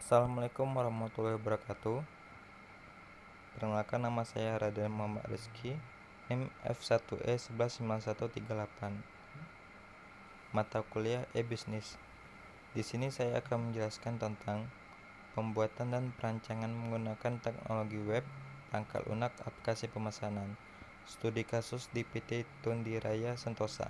Assalamualaikum warahmatullahi wabarakatuh. Perkenalkan, nama saya Raden Muhammad Rizky, NIM F1E119138. Mata kuliah e-bisnis. Di sini saya akan menjelaskan tentang pembuatan dan perancangan menggunakan teknologi web, perangkat lunak, aplikasi pemesanan. Studi kasus di PT Tundi Raya Sentosa.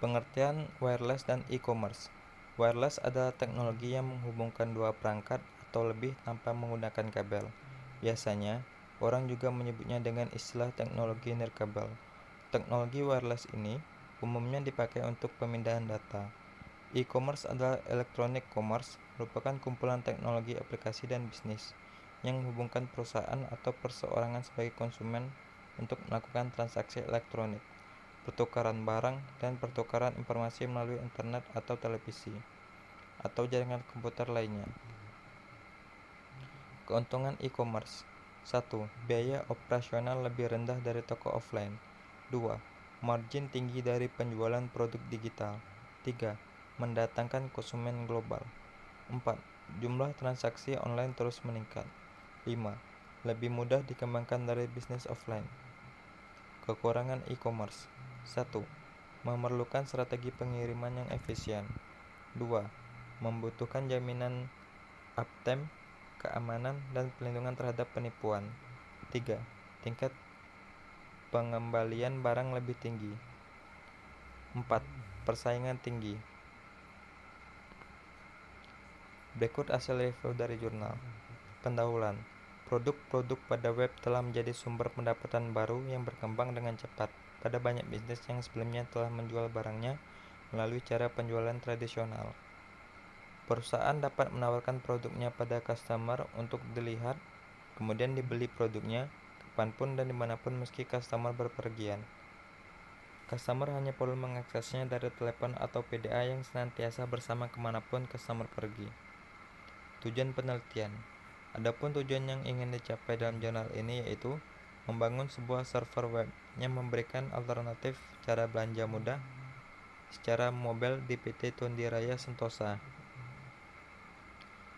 Pengertian wireless dan e-commerce. Wireless adalah teknologi yang menghubungkan dua perangkat atau lebih tanpa menggunakan kabel. Biasanya, orang juga menyebutnya dengan istilah teknologi nirkabel. Teknologi wireless ini umumnya dipakai untuk pemindahan data. E-commerce adalah electronic commerce, merupakan kumpulan teknologi aplikasi dan bisnis yang menghubungkan perusahaan atau perseorangan sebagai konsumen untuk melakukan transaksi elektronik, pertukaran barang, dan pertukaran informasi melalui internet atau televisi atau jaringan komputer lainnya. Keuntungan e-commerce. 1. Biaya operasional lebih rendah dari toko offline. 2. Margin tinggi dari penjualan produk digital. 3. Mendatangkan konsumen global. 4. Jumlah transaksi online terus meningkat. 5. Lebih mudah dikembangkan dari bisnis offline. Kekurangan e-commerce. 1. Memerlukan strategi pengiriman yang efisien. 2. Membutuhkan jaminan uptime, keamanan, dan perlindungan terhadap penipuan. 3. Tingkat pengembalian barang lebih tinggi. 4. Persaingan tinggi. Berikut hasil review dari jurnal. Pendahuluan. Produk-produk pada web telah menjadi sumber pendapatan baru yang berkembang dengan cepat pada banyak bisnis yang sebelumnya telah menjual barangnya melalui cara penjualan tradisional. Perusahaan dapat menawarkan produknya pada customer untuk dilihat, kemudian dibeli produknya kapanpun dan dimanapun meski customer berpergian. Customer hanya perlu mengaksesnya dari telepon atau PDA yang senantiasa bersama kemanapun customer pergi. Tujuan penelitian. Adapun tujuan yang ingin dicapai dalam jurnal ini yaitu membangun sebuah server web yang memberikan alternatif cara belanja mudah secara mobile di PT Tundi Raya Sentosa,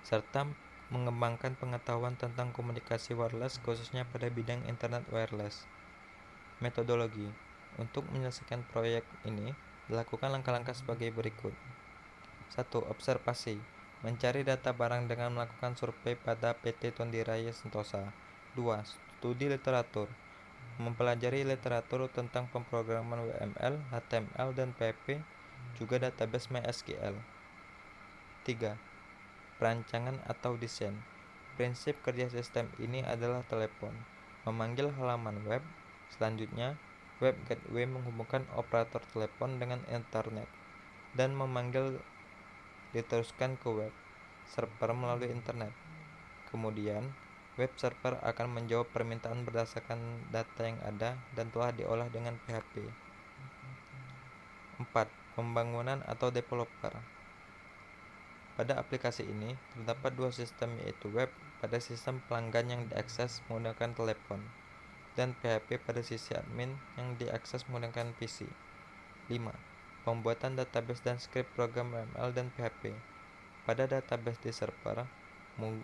serta mengembangkan pengetahuan tentang komunikasi wireless khususnya pada bidang internet wireless. Metodologi. Untuk menyelesaikan proyek ini, dilakukan langkah-langkah sebagai berikut. 1. Observasi. Mencari data barang dengan melakukan survei pada PT Tundi Raya Sentosa. 2. Studi literatur. Mempelajari literatur tentang pemrograman WML, HTML, dan PHP, juga database MySQL. 3. Perancangan atau desain. Prinsip kerja sistem ini adalah telepon, memanggil halaman web, selanjutnya web gateway menghubungkan operator telepon dengan internet, dan memanggil diteruskan ke web server melalui internet. Kemudian, web server akan menjawab permintaan berdasarkan data yang ada dan telah diolah dengan PHP. 4. Pembangunan atau developer. Pada aplikasi ini, terdapat dua sistem yaitu web pada sistem pelanggan yang diakses menggunakan telepon, dan PHP pada sisi admin yang diakses menggunakan PC. 5. Pembuatan database dan script program WML dan PHP. Pada database di server,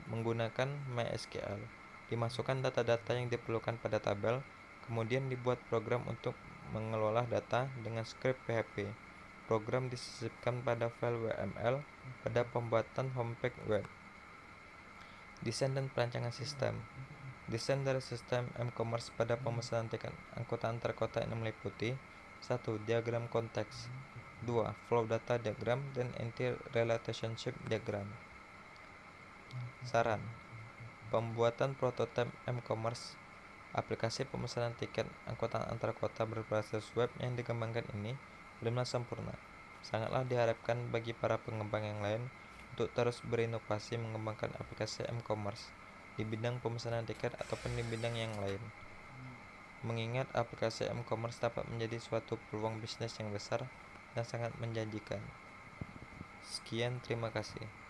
menggunakan MySQL, dimasukkan data-data yang diperlukan pada tabel, kemudian dibuat program untuk mengelola data dengan script PHP. Program disisipkan pada file WML pada pembuatan homepage web. Desain dan perancangan sistem. Desain dari sistem e-commerce pada pemesanan tiket angkutan antar kota ini meliputi 1. Diagram konteks, 2. Flow data diagram, dan entity relationship diagram. Saran. Pembuatan prototipe e-commerce aplikasi pemesanan tiket angkutan antar kota berbasis web yang dikembangkan ini belumlah sempurna. Sangatlah diharapkan bagi para pengembang yang lain untuk terus berinovasi mengembangkan aplikasi e-commerce di bidang pemesanan tiket ataupun di bidang yang lain, mengingat aplikasi e-commerce dapat menjadi suatu peluang bisnis yang besar dan sangat menjanjikan. Sekian, terima kasih.